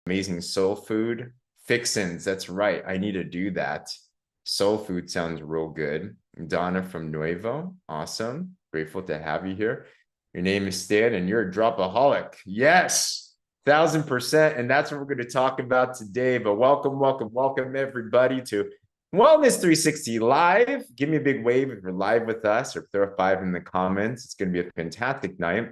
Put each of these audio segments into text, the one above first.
amazing soul food fixins. That's right. I need to do that. Soul food sounds real good. Donna from Nuevo. Awesome. Grateful to have you here. Your name is Stan and you're a dropaholic. Yes, 1000%. And that's what we're going to talk about today. But welcome everybody to Wellness 360 Live. Give me a big wave if you're live with us, or throw a 5 in the comments. It's going to be a fantastic night.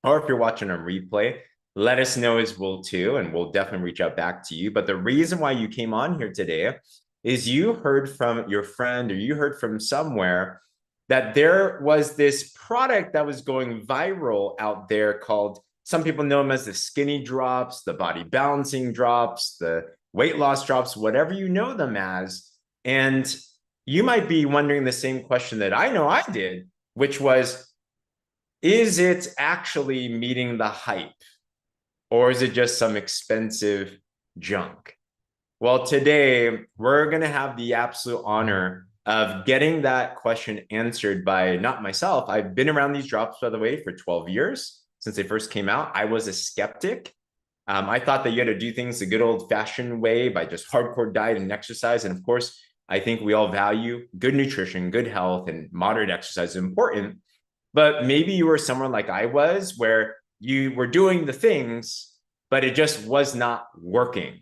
Or if you're watching on replay, let us know as well too, and we'll definitely reach out back to you. But the reason why you came on here today is you heard from your friend, or you heard from somewhere that there was this product that was going viral out there called, some people know them as the skinny drops, the body balancing drops, the weight loss drops, whatever you know them as. And you might be wondering the same question that I know I did, which was, is it actually meeting the hype? Or is it just some expensive junk? Well, today we're going to have the absolute honor of getting that question answered by not myself. I've been around these drops, by the way, for 12 years since they first came out. I was a skeptic. I thought that you had to do things the good old fashioned way by just hardcore diet and exercise. And of course, I think we all value good nutrition, good health, and moderate exercise is important. But maybe you were someone like I was, where you were doing the things, but it just was not working.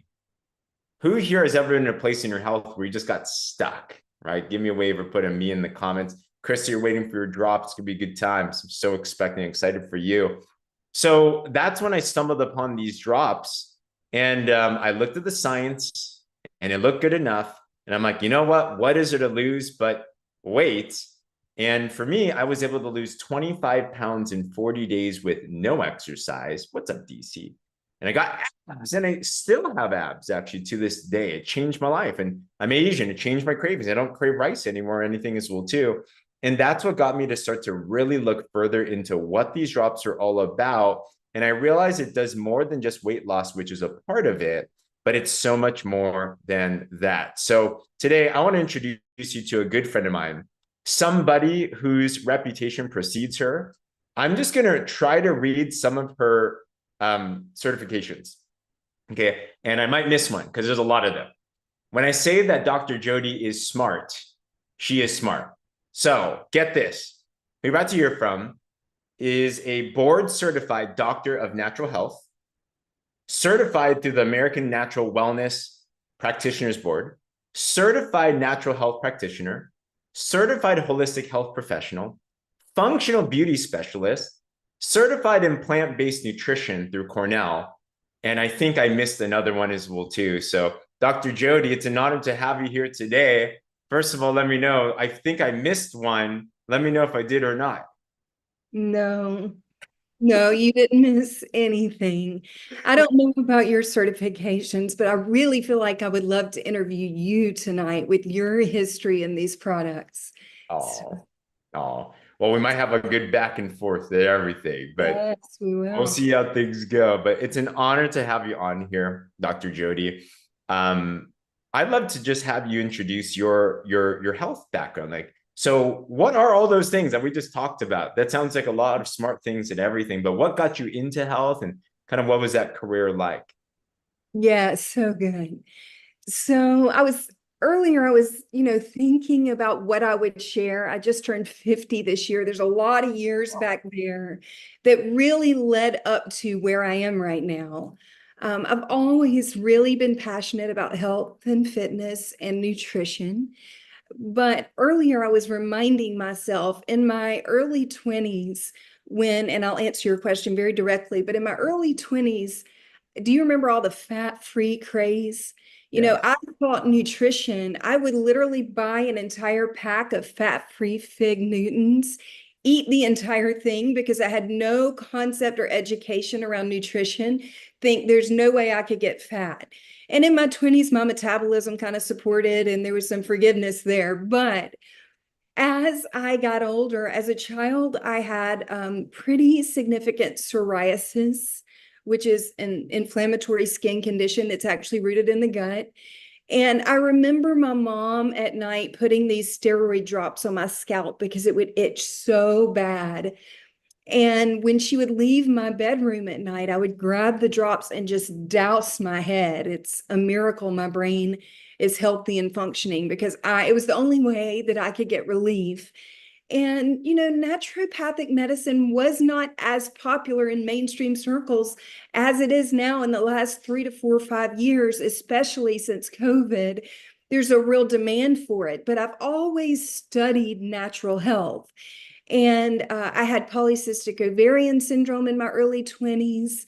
Who here has ever been in a place in your health where you just got stuck, right? Give me a wave or put a me in the comments. Krista, you're waiting for your drop. It's going to be good times. I'm so excited for you. So that's when I stumbled upon these drops, and I looked at the science and it looked good enough. And I'm like, you know what is there to lose but weight? And for me, I was able to lose 25 pounds in 40 days with no exercise. What's up, DC? And I got abs, and I still have abs actually to this day. It changed my life, and I'm Asian. It changed my cravings. I don't crave rice anymore or anything as well too. And that's what got me to start to really look further into what these drops are all about. And I realized it does more than just weight loss, which is a part of it, but it's so much more than that. So today I want to introduce you to a good friend of mine, somebody whose reputation precedes her. I'm just going to try to read some of her certifications. Okay. And I might miss one because there's a lot of them. When I say that Dr. Jodi is smart, she is smart. So get this. Who you're about to hear from is a board certified doctor of natural health, certified through the American Natural Wellness Practitioners Board, certified natural health practitioner, certified holistic health professional, functional beauty specialist, certified in plant-based nutrition through Cornell. And I think I missed another one as well too. So Dr. Jodi, it's an honor to have you here today. First of all, let me know. I think I missed one. Let me know if I did or not. No, you didn't miss anything. I don't know about your certifications, but I really feel like I would love to interview you tonight with your history in these products. Oh, well, we might have a good back and forth there, everything, but Yes, we we'll will. see how things go. But it's an honor to have you on here, Dr. Jodi. I'd love to just have you introduce your health background. Like, so what are all those things that we just talked about? That sounds like a lot of smart things and everything, but what got you into health, and kind of what was that career like? Yeah, so good. So I was, thinking about what I would share. I just turned 50 this year. There's a lot of years back there that really led up to where I am right now. I've always really been passionate about health and fitness and nutrition. But earlier I was reminding myself in my early 20s and I'll answer your question very directly, but in my early 20s, do you remember all the fat-free craze? Yeah. I thought nutrition, I would literally buy an entire pack of fat-free Fig Newtons, eat the entire thing because I had no concept or education around nutrition, think there's no way I could get fat. And in my 20s, my metabolism kind of supported and there was some forgiveness there. But as I got older, as a child, I had pretty significant psoriasis, which is an inflammatory skin condition that's actually rooted in the gut. And I remember my mom at night putting these steroid drops on my scalp because it would itch so bad. And when she would leave my bedroom at night, I would grab the drops and just douse my head. It's a miracle my brain is healthy and functioning, because it was the only way that I could get relief. And, naturopathic medicine was not as popular in mainstream circles as it is now in the last 3 to 4 or 5 years, especially since COVID. There's a real demand for it, but I've always studied natural health. And I had polycystic ovarian syndrome in my early 20s.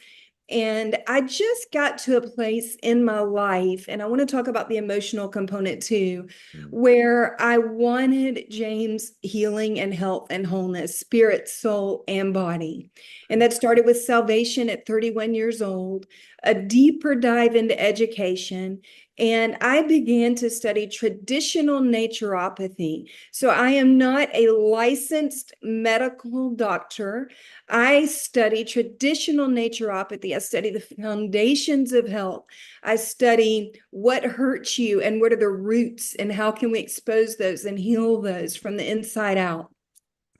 And I just got to a place in my life, and I want to talk about the emotional component too, where I wanted James healing and health and wholeness, spirit, soul, and body. And that started with salvation at 31 years old, a deeper dive into education. And I began to study traditional naturopathy. So I am not a licensed medical doctor. I study traditional naturopathy. I study the foundations of health. I study what hurts you and what are the roots and how can we expose those and heal those from the inside out.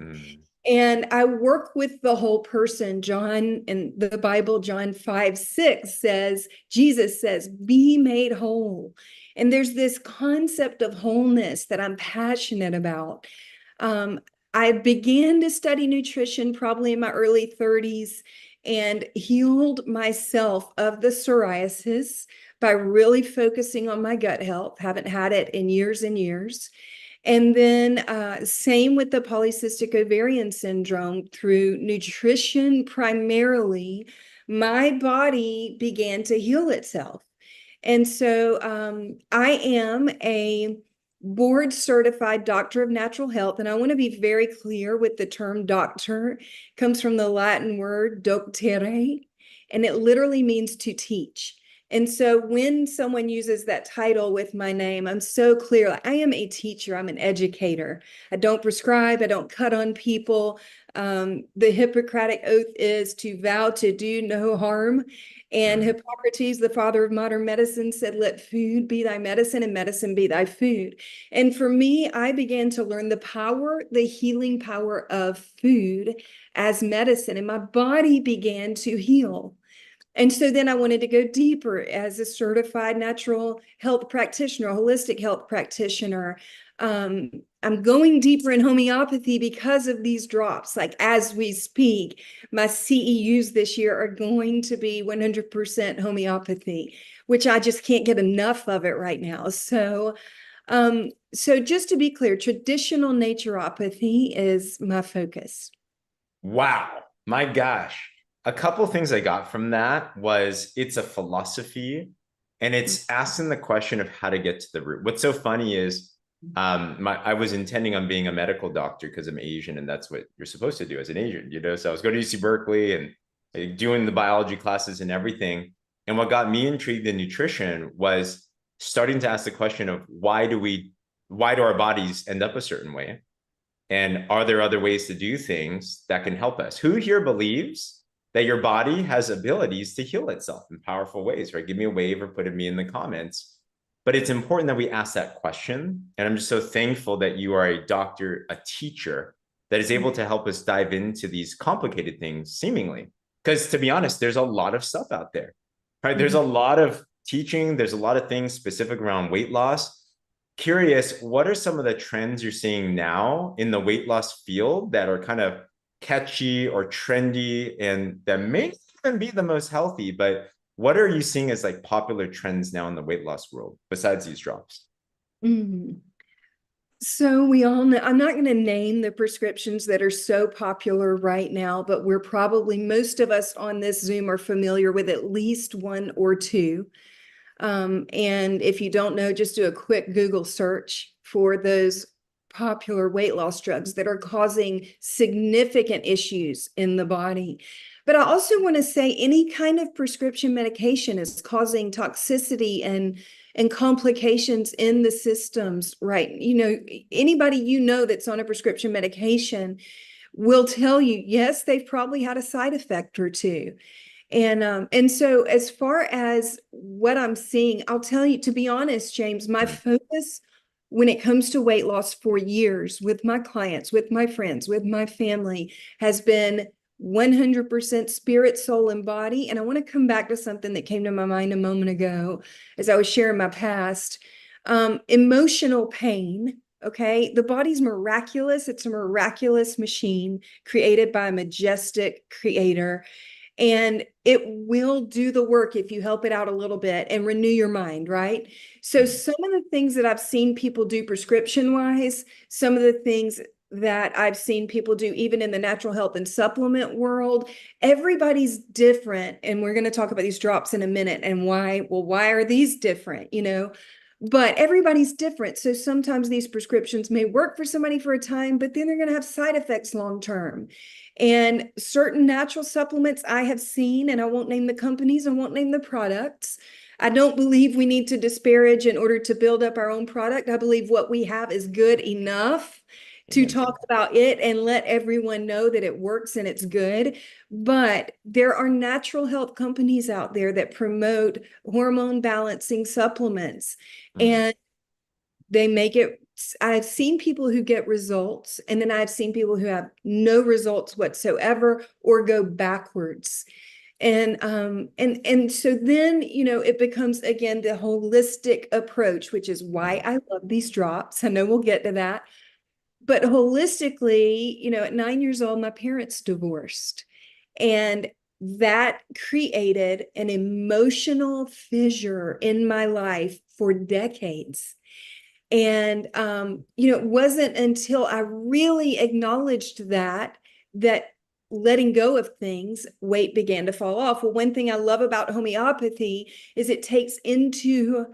Mm. And I work with the whole person. John, in the Bible, John 5:6 says, Jesus says, be made whole. And there's this concept of wholeness that I'm passionate about. I began to study nutrition probably in my early 30s and healed myself of the psoriasis by really focusing on my gut health. Haven't had it in years and years. And then same with the polycystic ovarian syndrome. Through nutrition primarily, my body began to heal itself. And so I am a board certified doctor of natural health. And I want to be very clear with the term doctor. It comes from the Latin word doctere, and it literally means to teach. And so when someone uses that title with my name, I'm so clear. Like, I am a teacher. I'm an educator. I don't prescribe. I don't cut on people. The Hippocratic Oath is to vow to do no harm. And Hippocrates, the father of modern medicine, said, let food be thy medicine and medicine be thy food. And for me, I began to learn the power, the healing power of food as medicine, and my body began to heal. And so then I wanted to go deeper as a certified natural health practitioner, a holistic health practitioner. I'm going deeper in homeopathy because of these drops. Like as we speak, my CEUs this year are going to be 100% homeopathy, which I just can't get enough of it right now. So just to be clear, traditional naturopathy is my focus. Wow, my gosh. A couple things I got from that was it's a philosophy and it's asking the question of how to get to the root. What's so funny is I was intending on being a medical doctor because I'm Asian and that's what you're supposed to do as an Asian, So I was going to UC Berkeley and doing the biology classes and everything. And what got me intrigued in nutrition was starting to ask the question of why do our bodies end up a certain way? And are there other ways to do things that can help us? Who here believes that your body has abilities to heal itself in powerful ways, right? Give me a wave or put me in the comments. But it's important that we ask that question. And I'm just so thankful that you are a doctor, a teacher that is able to help us dive into these complicated things seemingly. Because to be honest, there's a lot of stuff out there, right? There's a lot of teaching. There's a lot of things specific around weight loss. Curious, what are some of the trends you're seeing now in the weight loss field that are kind of catchy or trendy and that may even be the most healthy, but what are you seeing as like popular trends now in the weight loss world besides these drops? So we all know, I'm not going to name the prescriptions that are so popular right now, but we're probably, most of us on this Zoom are familiar with at least one or two. And if you don't know, just do a quick Google search for those popular weight loss drugs that are causing significant issues in the body. But I also want to say any kind of prescription medication is causing toxicity and complications in the systems, right? Anybody that's on a prescription medication will tell you, yes, they've probably had a side effect or two. And so as far as what I'm seeing, I'll tell you, to be honest, James, my focus when it comes to weight loss for years with my clients, with my friends, with my family has been 100% spirit, soul, and body. And I want to come back to something that came to my mind a moment ago as I was sharing my past. Emotional pain. Okay. The body's miraculous. It's a miraculous machine created by a majestic creator. And it will do the work if you help it out a little bit and renew your mind, right? So some of the things that I've seen people do prescription wise, some of the things that I've seen people do even in the natural health and supplement world, everybody's different. And we're going to talk about these drops in a minute and why are these different, but everybody's different. So sometimes these prescriptions may work for somebody for a time, but then they're going to have side effects long term. And certain natural supplements I have seen, and I won't name the companies, I won't name the products. I don't believe we need to disparage in order to build up our own product. I believe what we have is good enough to talk about it and let everyone know that it works and it's good. But there are natural health companies out there that promote hormone balancing supplements, and they make it. I've seen people who get results, and then I've seen people who have no results whatsoever or go backwards. And so then, it becomes again the holistic approach, which is why I love these drops. I know we'll get to that. But holistically, at 9 years old, my parents divorced. And that created an emotional fissure in my life for decades. And, it wasn't until I really acknowledged that letting go of things, weight began to fall off. Well, one thing I love about homeopathy is it takes into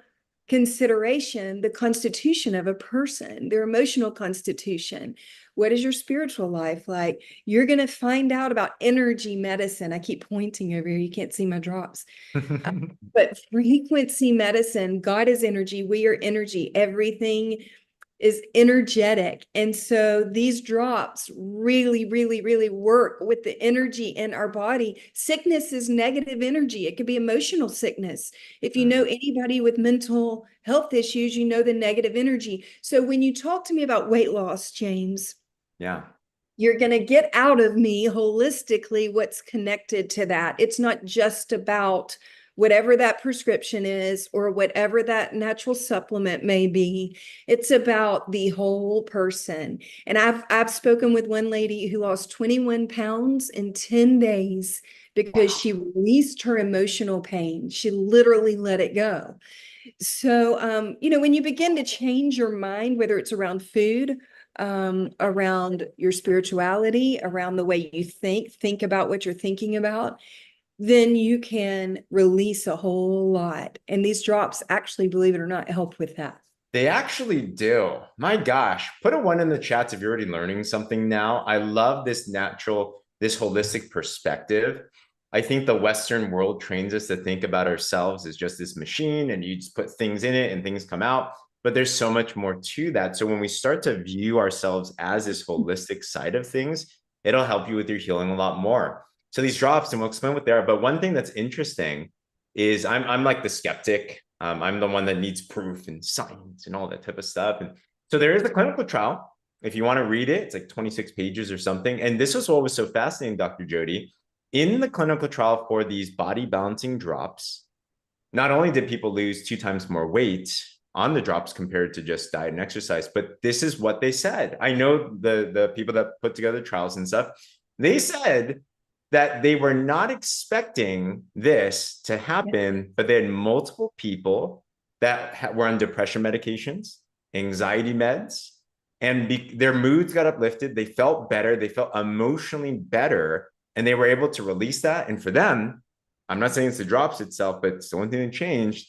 consideration the constitution of a person, their emotional constitution. What is your spiritual life like? You're going to find out about energy medicine. I keep pointing over here. You can't see my drops. But frequency medicine, God is energy. We are energy. Everything is energetic. And so these drops really, really, really work with the energy in our body. Sickness is negative energy. It could be emotional sickness. If you know anybody with mental health issues, you know the negative energy. So when you talk to me about weight loss, James, you're going to get out of me holistically what's connected to that. It's not just about whatever that prescription is or whatever that natural supplement may be. It's about the whole person. And I've spoken with one lady who lost 21 pounds in 10 days because she released her emotional pain. She literally let it go. So, when you begin to change your mind, whether it's around food, around your spirituality, around the way you think about what you're thinking about, then you can release a whole lot. And these drops actually, believe it or not, help with that. They actually do. My gosh, put a 1 in the chats if you're already learning something now. I love this holistic perspective. I think the Western world trains us to think about ourselves as just this machine and you just put things in it and things come out. But there's so much more to that. So when we start to view ourselves as this holistic side of things, it'll help you with your healing a lot more. So these drops, and we'll explain what they are. But one thing that's interesting is I'm like the skeptic. I'm the one that needs proof and science and all that type of stuff. And so there is the clinical trial. If you want to read it, it's like 26 pages or something. And this was what was so fascinating, Dr. Jodi. In the clinical trial for these body balancing drops, not only did people lose 2 times more weight on the drops compared to just diet and exercise, but this is what they said. I know the people that put together trials and stuff, they said that they were not expecting this to happen, but they had multiple people that were on depression medications, anxiety meds, and their moods got uplifted. They felt better. They felt emotionally better, and they were able to release that. And for them, I'm not saying it's the drops itself, but it's the one thing that changed.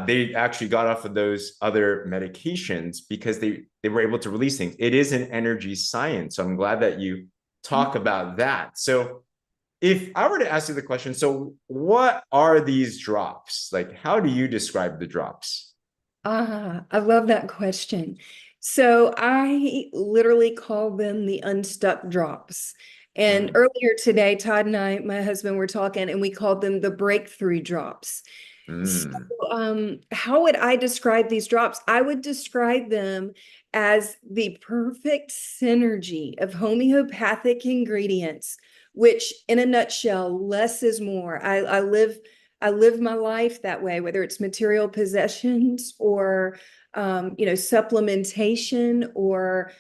They actually got off of those other medications because they were able to release things. It is an energy science. So I'm glad that you talk about that. So if I were to ask you the question, so what are these drops? Like, how do you describe the drops? I love that question. So I literally call them the unstuck drops. And earlier today, Todd and I, my husband, were talking, and we called them the breakthrough drops. So, how would I describe these drops? I would describe them as the perfect synergy of homeopathic ingredients which in a nutshell, less is more. I live my life that way, whether it's material possessions or supplementation or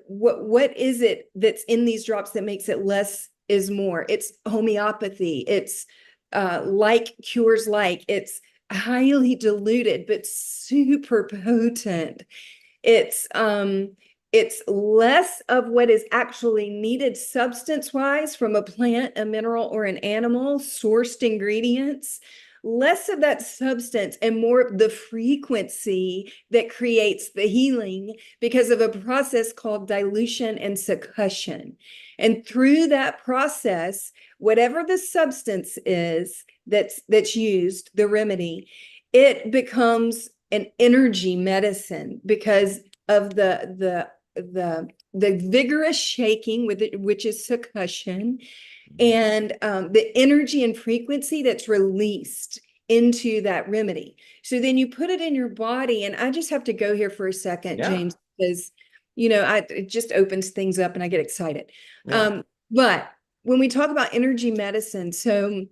what is it that's in these drops that makes it less is more? It's homeopathy. It's like cures like. It's highly diluted but super potent. It's less of what is actually needed substance-wise from a plant, a mineral, or an animal, sourced ingredients, less of that substance and more of the frequency that creates the healing because of a process called dilution and succussion. And through that process, whatever the substance is that's used, the remedy, it becomes an energy medicine because of the vigorous shaking with it, which is succussion, and the energy and frequency that's released into that remedy. So then you put it in your body, and I just have to go here for a second, James, because it just opens things up and I get excited. But when we talk about energy medicine, so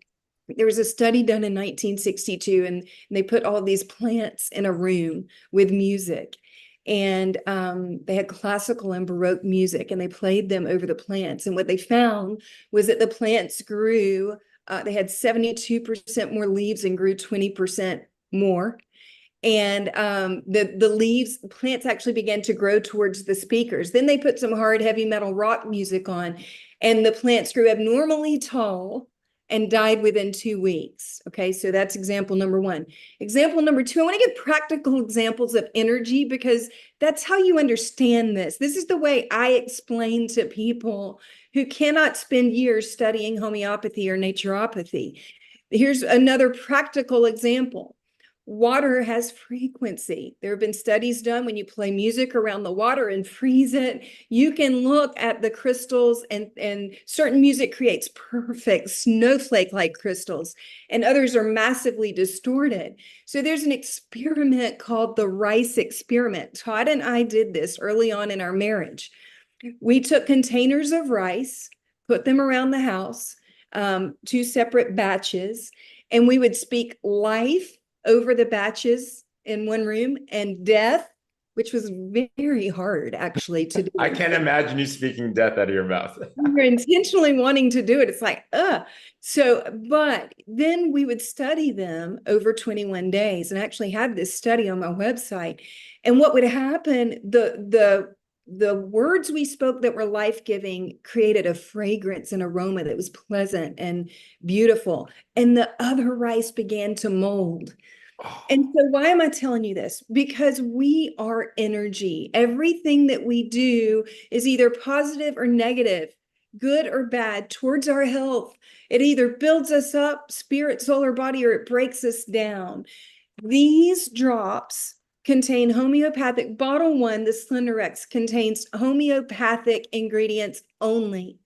there was a study done in 1962, and they put all these plants in a room with music. And they had classical and Baroque music, and they played them over the plants. And what they found was that the plants grew, they had 72% more leaves and grew 20% more. And the leaves, plants actually began to grow towards the speakers. Then they put some hard, heavy metal rock music on, and the plants grew abnormally tall and died within 2 weeks. Okay, so that's example number one. Example number two, I want to give practical examples of energy because that's how you understand this. This is the way I explain to people who cannot spend years studying homeopathy or naturopathy. Here's another practical example. Water has frequency. There have been studies done when you play music around the water and freeze it. You can look at the crystals, and certain music creates perfect snowflake-like crystals, and others are massively distorted. So there's an experiment called the rice experiment. Todd and I did this early on in our marriage. We took containers of rice, put them around the house, 2 separate batches, and we would speak life over the batches in one room and death, which was very hard actually to do. I can't imagine you speaking death out of your mouth. You're intentionally wanting to do it. It's like, but then we would study them over 21 days, and I actually had this study on my website. And what would happen, the words we spoke that were life-giving created a fragrance and aroma that was pleasant and beautiful. And the other rice began to mold. And so why am I telling you this? Because we are energy. Everything that we do is either positive or negative, good or bad, towards our health. It either builds us up, spirit, soul, or body, or it breaks us down. These drops contain homeopathic. Bottle 1, the Slenderex, contains homeopathic ingredients only.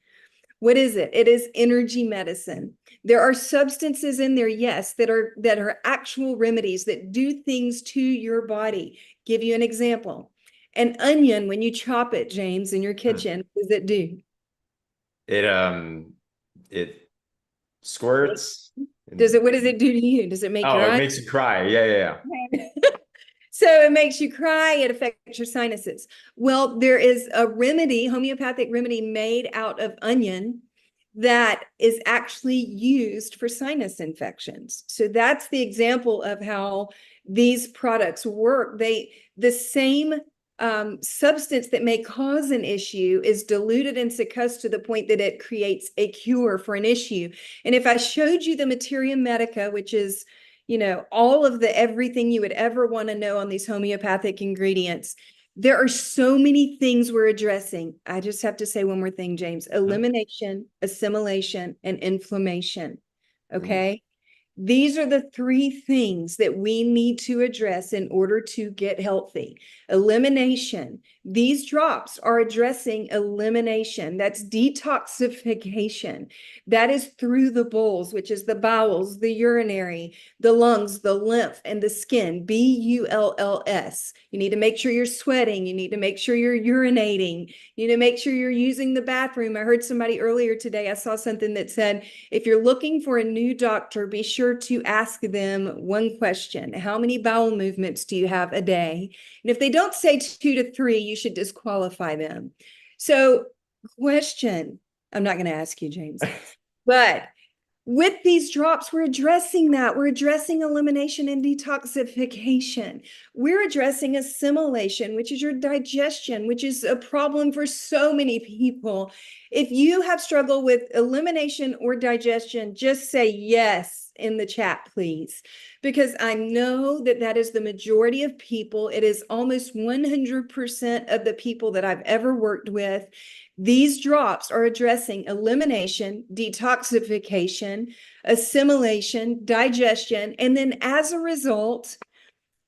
What is it? It is energy medicine. There are substances in there, yes, that are actual remedies that do things to your body. Give you an example. An onion, when you chop it, James, in your kitchen, what does it do? It squirts. What does it do to you? Does it make your it eyes? makes you cry. Yeah. So it makes you cry, it affects your sinuses. Well, there is a remedy, homeopathic remedy made out of onion that is actually used for sinus infections. So that's the example of how these products work. The same substance that may cause an issue is diluted and succussed to the point that it creates a cure for an issue. And if I showed you the materia medica, which is all of the everything you would ever want to know on these homeopathic ingredients, there are so many things we're addressing. I just have to say one more thing, James. Elimination, assimilation, and inflammation. Okay? These are the 3 things that we need to address in order to get healthy. Elimination, These drops are addressing elimination. That's detoxification. That is through the bowls, which is the bowels, the urinary, the lungs, the lymph, and the skin, BULLS. You need to make sure you're sweating. You need to make sure you're urinating. You need to make sure you're using the bathroom. I heard somebody earlier today, I saw something that said, if you're looking for a new doctor, be sure to ask them one question. How many bowel movements do you have a day? And if they don't say 2 to 3, you should disqualify them. So, question, I'm not going to ask you, James, but with these drops, we're addressing that. We're addressing elimination and detoxification. We're addressing assimilation, which is your digestion, which is a problem for so many people. If you have struggled with elimination or digestion, just say yes in the chat, please, because I know that that is the majority of people. It is almost 100% of the people that I've ever worked with. These drops are addressing elimination, detoxification, assimilation, digestion, and then as a result,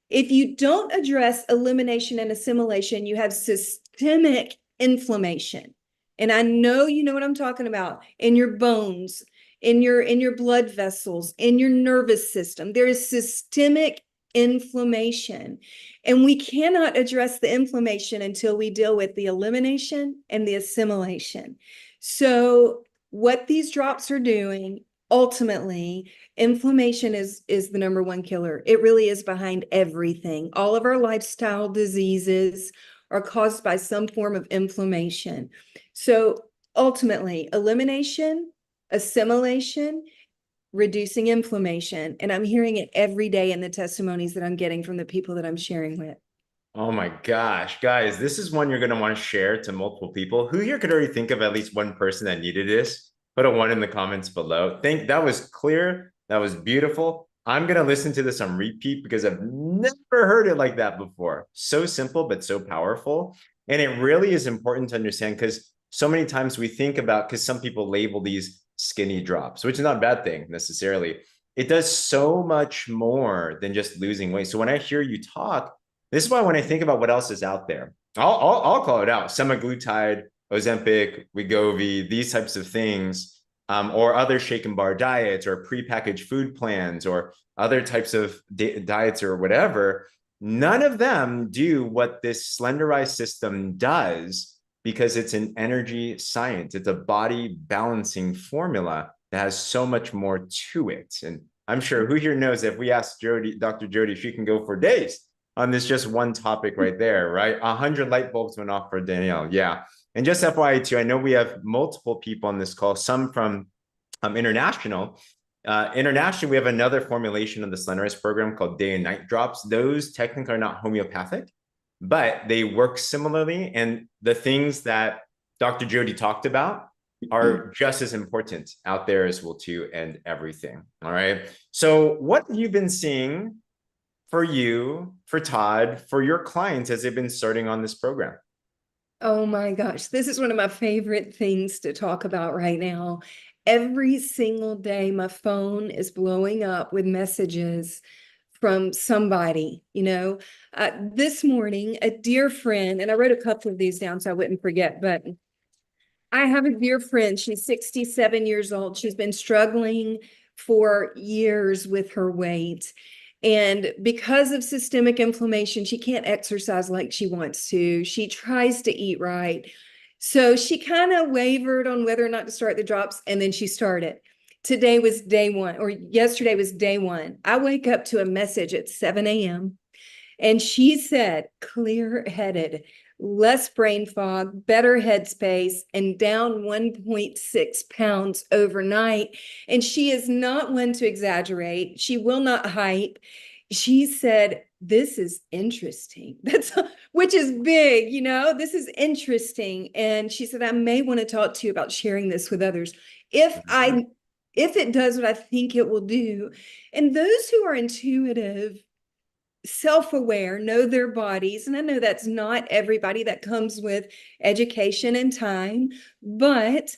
if you don't address elimination and assimilation, you have systemic inflammation. And I know you know what I'm talking about in your bones, in your blood vessels, in your nervous system. There is systemic inflammation. And we cannot address the inflammation until we deal with the elimination and the assimilation. So what these drops are doing, ultimately, inflammation is the number one killer. It really is behind everything. All of our lifestyle diseases are caused by some form of inflammation. So ultimately, elimination, assimilation, reducing inflammation. And I'm hearing it every day in the testimonies that I'm getting from the people that I'm sharing with. Oh my gosh, guys, this is one you're going to want to share to multiple people. Who here could already think of at least one person that needed this? Put a 1 in the comments below. Think that was clear. That was beautiful. I'm going to listen to this on repeat because I've never heard it like that before. So simple, but so powerful. And it really is important to understand because so many times we think about, because some people label these skinny drops, which is not a bad thing necessarily. It does so much more than just losing weight. So when I hear you talk, this is why when I think about what else is out there, I'll call it out: semaglutide, Ozempic, Wegovy, these types of things, or other shake and bar diets, or prepackaged food plans, or other types of diets, or whatever. None of them do what this slenderized system does because it's an energy science. It's a body balancing formula that has so much more to it. And I'm sure who here knows if we ask Jodi, Dr. Jodi, she can go for days on this just one topic right there, right? 100 light bulbs went off for Danielle. Yeah. And just FYI too, I know we have multiple people on this call, some from international. Internationally, we have another formulation of the Slenderized program called day and night drops. Those technically are not homeopathic, but they work similarly. And the things that Dr. Jodi talked about are just as important out there as well too, and everything. All right. So what have you been seeing for you, for Todd, for your clients as they've been starting on this program? Oh my gosh, this is one of my favorite things to talk about right now. Every single day, my phone is blowing up with messages from somebody, this morning, a dear friend, and I wrote a couple of these down so I wouldn't forget, but I have a dear friend. She's 67 years old. She's been struggling for years with her weight. And because of systemic inflammation, she can't exercise like she wants to. She tries to eat right. So she kind of wavered on whether or not to start the drops, and then she started. Today was day one, or yesterday was day one. I wake up to a message at 7 a.m. and she said, clear-headed, less brain fog, better headspace, and down 1.6 pounds overnight. And she is not one to exaggerate. She will not hype. She said, this is interesting. Which is big, this is interesting. And she said, I may want to talk to you about sharing this with others if it does what I think it will do. And those who are intuitive, self-aware, know their bodies, and I know that's not everybody, that comes with education and time, but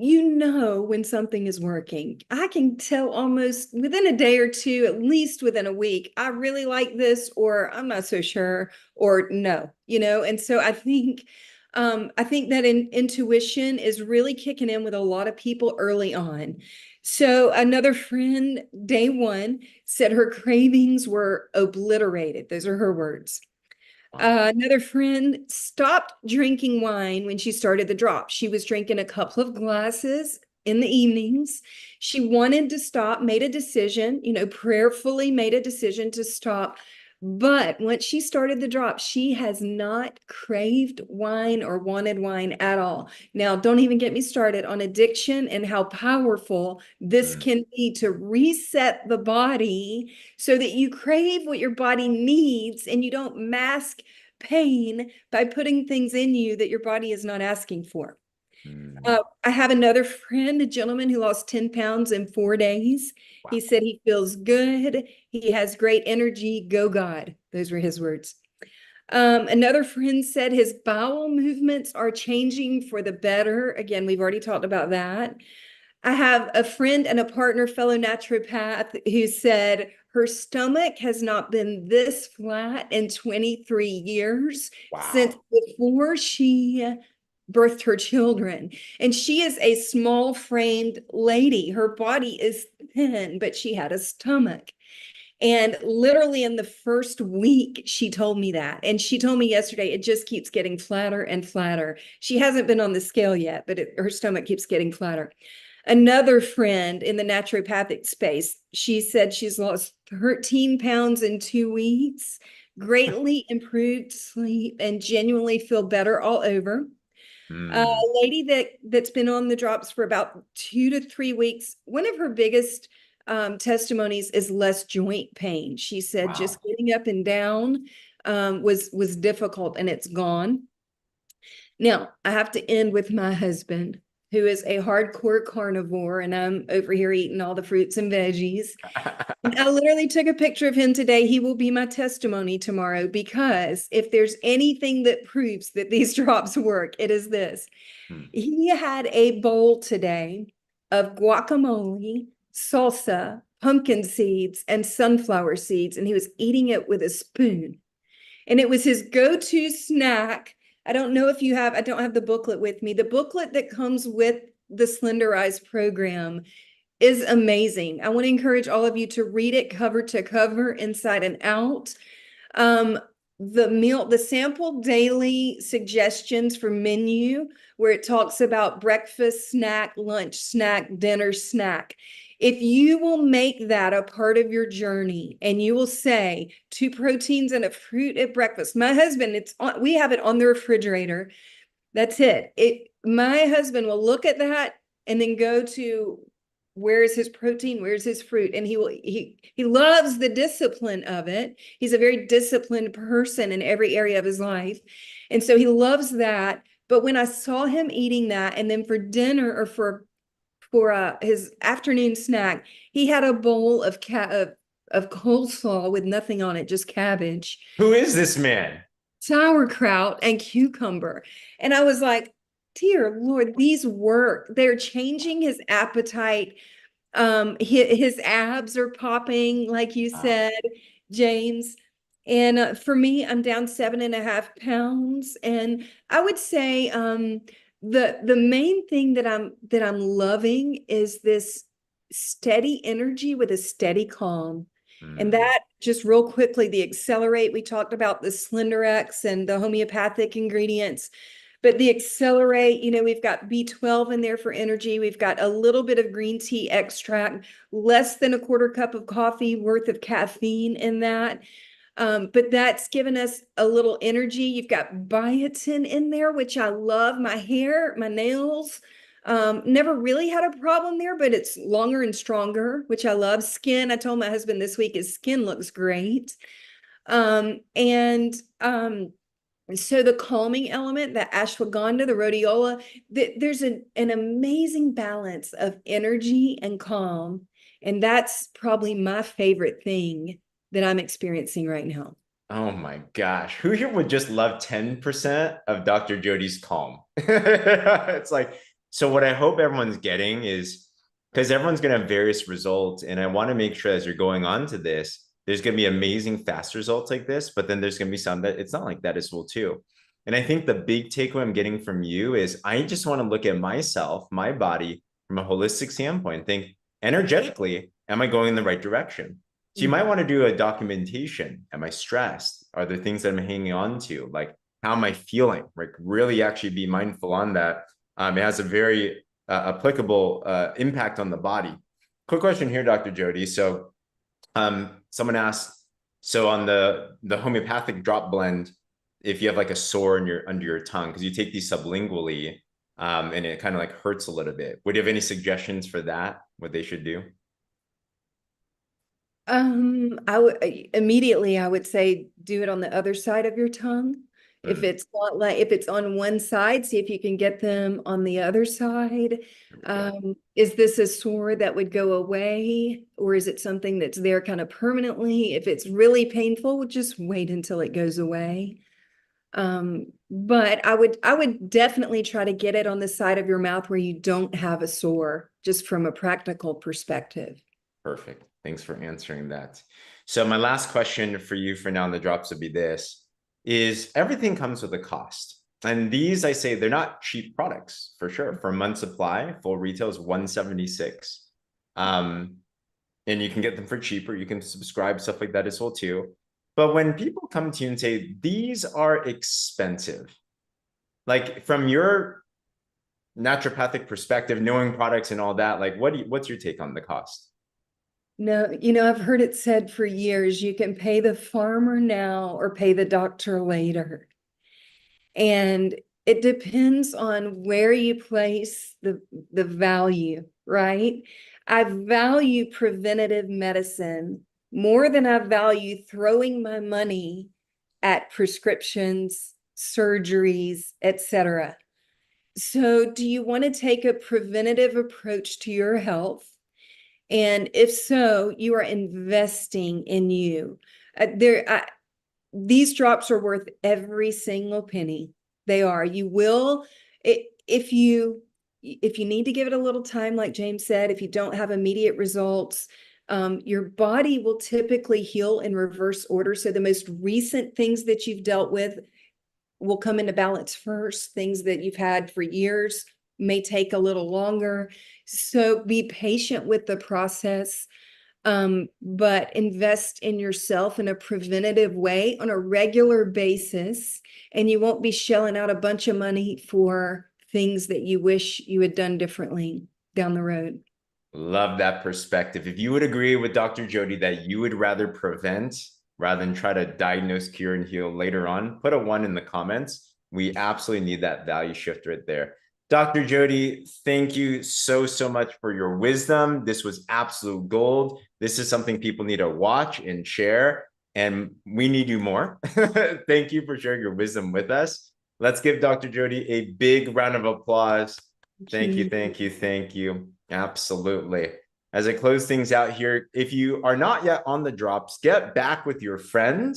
you know when something is working. I can tell almost within a day or two, at least within a week, I really like this, or I'm not so sure, or no, and so I think that intuition is really kicking in with a lot of people early on. So another friend, day one, said her cravings were obliterated. Those are her words. Wow. Another friend stopped drinking wine when she started the drop. She was drinking a couple of glasses in the evenings. She wanted to stop, made a decision, prayerfully made a decision to stop. But once she started the drop, she has not craved wine or wanted wine at all. Now, don't even get me started on addiction and how powerful this Mm, can be to reset the body so that you crave what your body needs and you don't mask pain by putting things in you that your body is not asking for. mm. I have another friend, a gentleman who lost 10 pounds in 4 days. He Wow. said he feels good. He has great energy. Go God. Those were his words. Another friend said his bowel movements are changing for the better. Again, we've already talked about that. I have a friend and a partner, fellow naturopath, who said her stomach has not been this flat in 23 years since Wow. before she birthed her children. And she is a small framed lady. Her body is thin, but she had a stomach. And literally in the first week, she told me that. And she told me yesterday, it just keeps getting flatter and flatter. She hasn't been on the scale yet, but her stomach keeps getting flatter. Another friend in the naturopathic space, she said she's lost 13 pounds in 2 weeks, greatly improved sleep, and genuinely feel better all over. A Mm, lady that's been on the drops for about 2 to 3 weeks. One of her biggest testimonies is less joint pain. She said just wow. getting up and down was difficult, and it's gone. Now, I have to end with my husband, who is a hardcore carnivore, and I'm over here eating all the fruits and veggies. And I literally took a picture of him today. He will be my testimony tomorrow, because if there's anything that proves that these drops work, it is this. Mm. He had a bowl today of guacamole, salsa, pumpkin seeds, and sunflower seeds, and he was eating it with a spoon. And it was his go-to snack. I don't know if you have, I don't have the booklet with me. The booklet that comes with the Slenderize program is amazing. I want to encourage all of you to read it cover to cover, inside and out. Um, the sample daily suggestions for menu, where it talks about breakfast snack, lunch snack, dinner snack. If you will make that a part of your journey, and you will say 2 proteins and a fruit at breakfast. My husband, we have it on the refrigerator. That's it. My husband will look at that and then go to, where's his protein, where's his fruit, and he loves the discipline of it. He's a very disciplined person in every area of his life, and so he loves that. But when I saw him eating that, and then for dinner, or for his afternoon snack, he had a bowl of coleslaw with nothing on it, just cabbage, Who is this man? sauerkraut, and cucumber. And I was like, dear Lord, these work. They're changing his appetite. His abs are popping, like you Wow. said, James. And for me, I'm down 7.5 pounds. And I would say the main thing that I'm loving is this steady energy with a steady calm. And Mm, that, just real quickly, the Accelerate, we talked about the Slenderex and the homeopathic ingredients, but the Accelerate, we've got B12 in there for energy. We've got a little bit of green tea extract, less than a quarter cup of coffee worth of caffeine in that. But that's given us a little energy. You've got biotin in there, which I love. My hair, my nails, never really had a problem there, but it's longer and stronger, which I love. Skin, I told my husband this week, his skin looks great. And so the calming element, the ashwagandha, the rhodiola, there's an amazing balance of energy and calm. And that's probably my favorite thing that I'm experiencing right now. oh my gosh. Who here would just love 10% of Dr. Jody's calm? It's like So what I hope everyone's getting is, because everyone's going to have various results, and I want to make sure as you're going on to this, there's going to be amazing fast results like this, but then there's going to be some that it's not like that as well too. And I think the big takeaway I'm getting from you is I just want to look at myself, my body from a holistic standpoint, think energetically, am I going in the right direction? So you might want to do a documentation. Am I stressed? Are there things that I'm hanging on to? Like, how am I feeling? Like, really actually be mindful on that. It has a very applicable impact on the body. Quick question here, Dr. Jodi. So someone asked, so on the homeopathic drop blend, if you have like a sore in under your tongue, because you take these sublingually and it kind of like hurts a little bit. Would you have any suggestions for that, what they should do? I would immediately, I would say do it on the other side of your tongue. If it's not like, if it's on one side, see if you can get them on the other side. Is this a sore that would go away, or is it something that's there kind of permanently? If it's really painful, just wait until it goes away. But I would definitely try to get it on the side of your mouth where you don't have a sore, just from a practical perspective. Perfect. Thanks for answering that. So my last question for you for now in the drops would be this, is everything comes with a cost. And these, I say, they're not cheap products for sure. For a month supply, full retail is $176. And you can get them for cheaper. You can subscribe, stuff like that as well too. But when people come to you and say, these are expensive, like from your naturopathic perspective, knowing products and all that, like what's your take on the cost? No, I've heard it said for years, you can pay the farmer now or pay the doctor later. And it depends on where you place the value, right? I value preventative medicine more than I value throwing my money at prescriptions, surgeries, etc. So, do you want to take a preventative approach to your health? And if so, you are investing in you. These drops are worth every single penny. They are. You will, if you need to give it a little time, like James said, if you don't have immediate results, your body will typically heal in reverse order. So the most recent things that you've dealt with will come into balance first. Things that you've had for years may take a little longer. So be patient with the process, but invest in yourself in a preventative way on a regular basis, and you won't be shelling out a bunch of money for things that you wish you had done differently down the road. Love that perspective. If you would agree with Dr. Jodi that you would rather prevent rather than try to diagnose, cure, and heal later on, put a 1 in the comments. We absolutely need that value shift right there. Dr. Jodi, thank you so much for your wisdom. This was absolute gold. This is something people need to watch and share, and we need you more. Thank you for sharing your wisdom with us. Let's give Dr. Jodi a big round of applause. Thank you. Absolutely. As I close things out here, if you are not yet on the drops, get back with your friend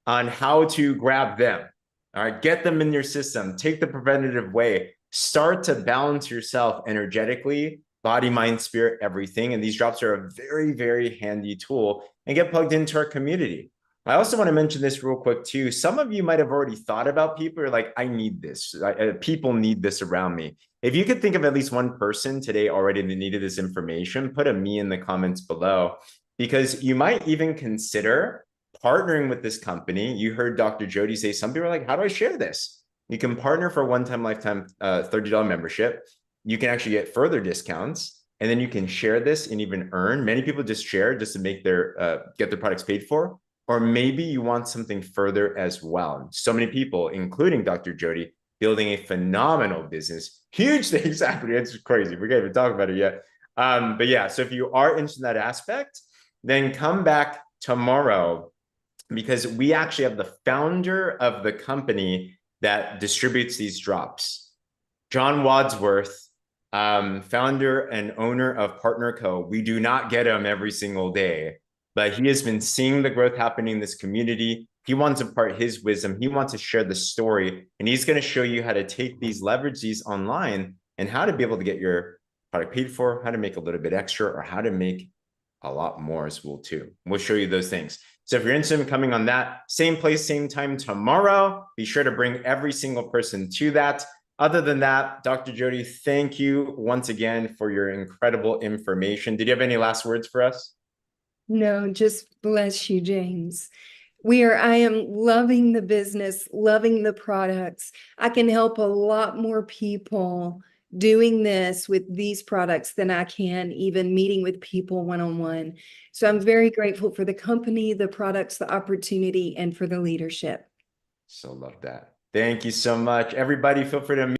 on how to grab them. All right, get them in your system. Take the preventative way. Start to balance yourself energetically, body, mind, spirit, everything. And these drops are a very, very handy tool, and get plugged into our community. I also want to mention this real quick too. Some of you might have already thought about people who are like, I need this. People need this around me. If you could think of at least one person today already that needed this information, put a me in the comments below, because you might even consider partnering with this company. You heard Dr. Jodi say, some people are like, how do I share this? You can partner for a one-time lifetime $30 membership. You can actually get further discounts, and then you can share this and even earn. Many people just share just to make their get their products paid for. Or maybe you want something further as well. So many people, including Dr. Jodi, building a phenomenal business. Huge things happening. It's crazy. We can't even talk about it yet. But yeah, so if you are interested in that aspect, then come back tomorrow, because we actually have the founder of the company that distributes these drops, John Wadsworth, founder and owner of Partner Co. We do not get him every single day, but he has been seeing the growth happening in this community. He wants to impart his wisdom. He wants to share the story, and he's going to show you how to take these, leverage these online, and how to be able to get your product paid for, how to make a little bit extra, or how to make a lot more as well too. We'll show you those things. So if you're interested in coming on that, same place, same time tomorrow, be sure to bring every single person to that. Other than that, Dr. Jodi, thank you once again for your incredible information. Did you have any last words for us? No, just bless you, James. I am loving the business, loving the products. I can help a lot more people doing this with these products than I can even meeting with people one-on-one. So I'm very grateful for the company, the products, the opportunity, and for the leadership. So love that. Thank you so much. Everybody, feel free to